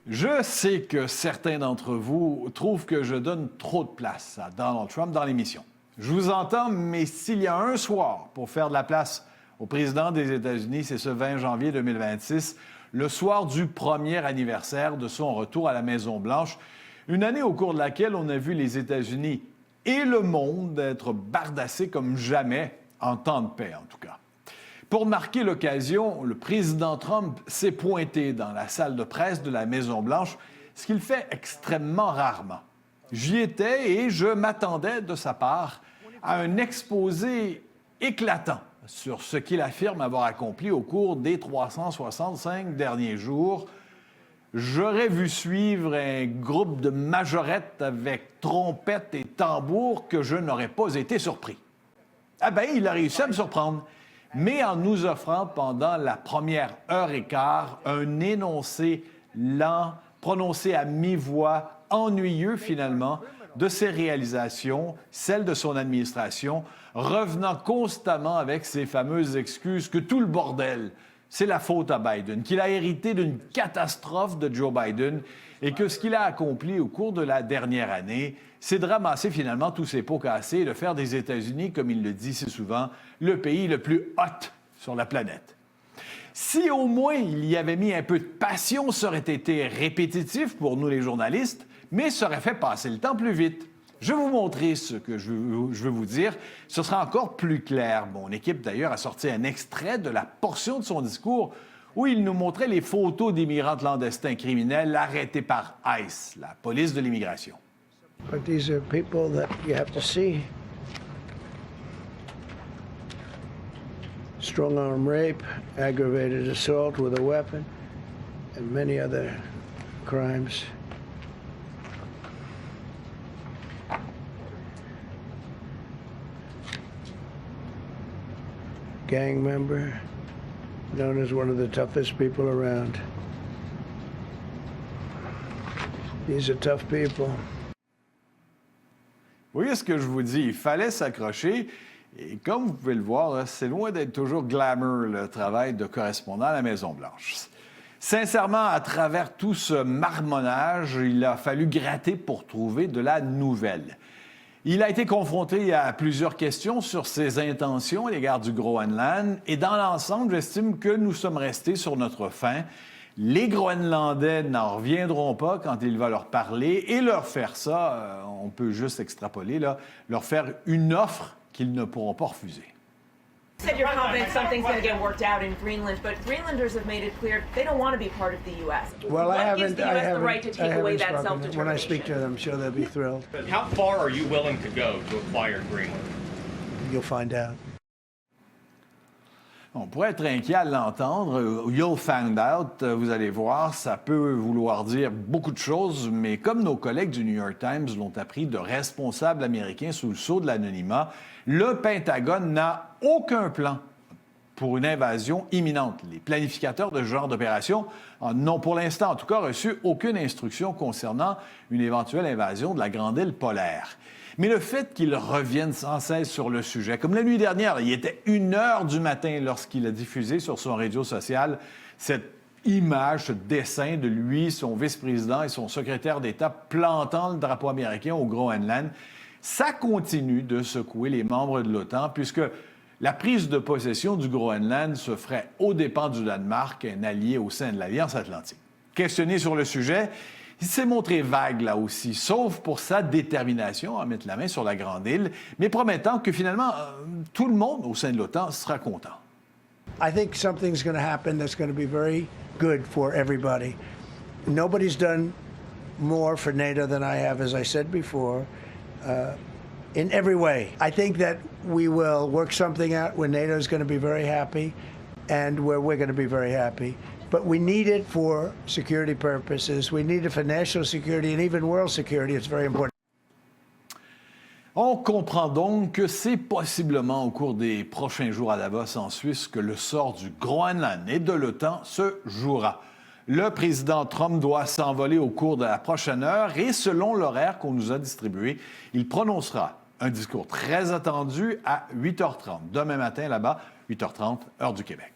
Je sais que certains d'entre vous trouvent que je donne trop de place à Donald Trump dans l'émission. Je vous entends, mais s'il y a un soir pour faire de la place au président des États-Unis, c'est ce 20 janvier 2026, le soir du premier anniversaire de son retour à la Maison-Blanche, une année au cours de laquelle on a vu les États-Unis et le monde être bardassés comme jamais, en temps de paix en tout cas. Pour marquer l'occasion, le président Trump s'est pointé dans la salle de presse de la Maison-Blanche, ce qu'il fait extrêmement rarement. J'y étais et je m'attendais de sa part à un exposé éclatant sur ce qu'il affirme avoir accompli au cours des 365 derniers jours. J'aurais vu suivre un groupe de majorettes avec trompettes et tambours que je n'aurais pas été surpris. Ah bien, il a réussi à me surprendre, mais en nous offrant pendant la première heure et quart un énoncé lent, prononcé à mi-voix, ennuyeux finalement, de ses réalisations, celles de son administration, revenant constamment avec ses fameuses excuses que tout le bordel, c'est la faute à Biden, qu'il a hérité d'une catastrophe de Joe Biden et que ce qu'il a accompli au cours de la dernière année, c'est de ramasser finalement tous ses pots cassés et de faire des États-Unis, comme il le dit si souvent, le pays le plus hot sur la planète. Si au moins il y avait mis un peu de passion, ça aurait été répétitif pour nous les journalistes, mais ça aurait fait passer le temps plus vite. Je vais vous montrer ce que je veux vous dire. Ce sera encore plus clair. Mon équipe, d'ailleurs, a sorti un extrait de la portion de son discours où il nous montrait les photos d'immigrants clandestins criminels arrêtés par ICE, la police de l'immigration. But these are people that you have to see. Strong-arm rape, aggravated assault with a weapon, and many other crimes. Gang member, known as one of the toughest people around. These are tough people. Vous voyez ce que je vous dis, il fallait s'accrocher. Et comme vous pouvez le voir, c'est loin d'être toujours glamour, le travail de correspondant à la Maison-Blanche. Sincèrement, à travers tout ce marmonnage, il a fallu gratter pour trouver de la nouvelle. Il a été confronté à plusieurs questions sur ses intentions à l'égard du Groenland et dans l'ensemble, j'estime que nous sommes restés sur notre faim. Les Groenlandais n'en reviendront pas quand il va leur parler et leur faire ça, on peut juste extrapoler, là, leur faire une offre qu'ils ne pourront pas refuser. You said you're confident something's going to get worked out in Greenland, but Greenlanders have made it clear they don't want to be part of the U.S. Well, what gives the U.S. the right to take away that self-determination? When I speak to them, I'm sure they'll be thrilled. How far are you willing to go to acquire Greenland? You'll find out. On pourrait être inquiet à l'entendre. You'll find out, vous allez voir, ça peut vouloir dire beaucoup de choses, mais comme nos collègues du New York Times l'ont appris de responsables américains sous le sceau de l'anonymat, le Pentagone n'a aucun plan pour une invasion imminente. Les planificateurs de ce genre d'opération n'ont pour l'instant, en tout cas, reçu aucune instruction concernant une éventuelle invasion de la Grande Île polaire. Mais le fait qu'il revienne sans cesse sur le sujet, comme la nuit dernière, il était 1h du matin lorsqu'il a diffusé sur son réseau social cette image, ce dessin de lui, son vice-président et son secrétaire d'État plantant le drapeau américain au Groenland, ça continue de secouer les membres de l'OTAN puisque la prise de possession du Groenland se ferait aux dépens du Danemark, un allié au sein de l'Alliance Atlantique. Questionné sur le sujet, il s'est montré vague là aussi, sauf pour sa détermination à mettre la main sur la Grande Île, mais promettant que finalement, tout le monde au sein de l'OTAN sera content. I think something's going to happen that's going to be very good for everybody. Nobody's done more for NATO than I have, as I said before, in every way. I think that we will work something out where NATO is going to be very happy and where we're going to be very happy. But we need it for security purposes. We need it for national security and even world security. It's very important. On comprend donc que c'est possiblement au cours des prochains jours à Davos, en Suisse, que le sort du Groenland et de l'OTAN se jouera. Le président Trump doit s'envoler au cours de la prochaine heure et selon l'horaire qu'on nous a distribué, il prononcera un discours très attendu à 8h30, demain matin là-bas, 8h30, heure du Québec.